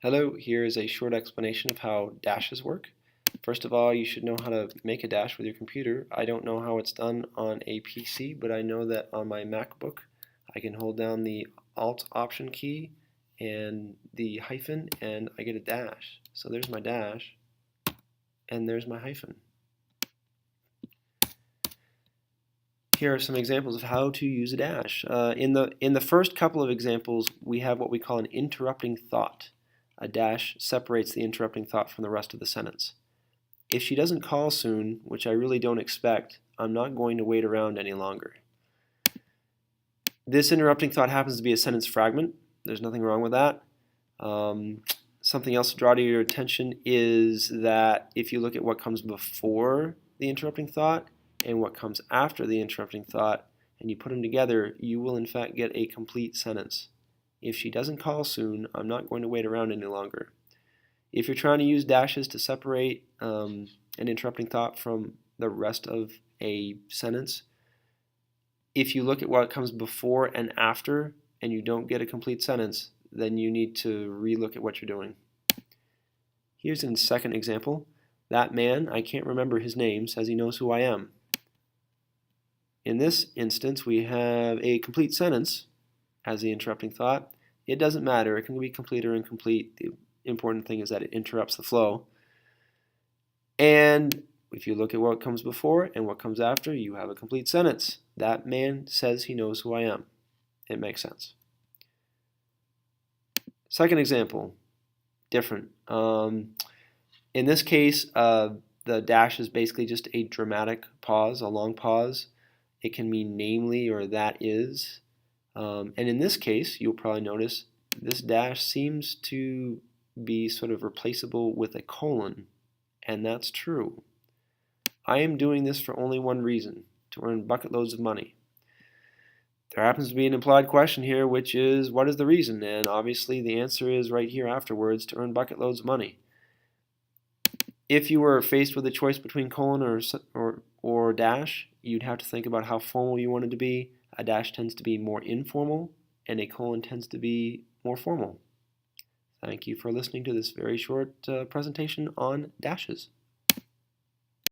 Hello, here is a short explanation of how dashes work. First of all, you should know how to make a dash with your computer. I don't know how it's done on a PC, but I know that on my MacBook I can hold down the Alt Option key and the hyphen and I get a dash. So there's my dash and there's my hyphen. Here are some examples of how to use a dash. In the first couple of examples, we have what we call an interrupting thought. A dash separates the interrupting thought from the rest of the sentence. If she doesn't call soon, which I really don't expect, I'm not going to wait around any longer. This interrupting thought happens to be a sentence fragment. There's nothing wrong with that. Something else to draw to your attention is that if you look at what comes before the interrupting thought and what comes after the interrupting thought, and you put them together, you will in fact get a complete sentence. If she doesn't call soon, I'm not going to wait around any longer. If you're trying to use dashes to separate an interrupting thought from the rest of a sentence, if you look at what comes before and after and you don't get a complete sentence, then you need to relook at what you're doing. Here's a second example. That man, I can't remember his name, says he knows who I am. In this instance, we have a complete sentence as the interrupting thought. It doesn't matter. It can be complete or incomplete. The important thing is that it interrupts the flow. And if you look at what comes before and what comes after, you have a complete sentence. That man says he knows who I am. It makes sense. Second example, different. In this case, the dash is basically just a dramatic pause, a long pause. It can mean namely or that is. And in this case, you'll probably notice this dash seems to be sort of replaceable with a colon, and that's true. I am doing this for only one reason, to earn bucket loads of money. There happens to be an implied question here, which is, what is the reason? And obviously the answer is right here afterwards, to earn bucket loads of money. If you were faced with a choice between colon or dash, you'd have to think about how formal you wanted to be. A dash tends to be more informal, and a colon tends to be more formal. Thank you for listening to this very short presentation on dashes.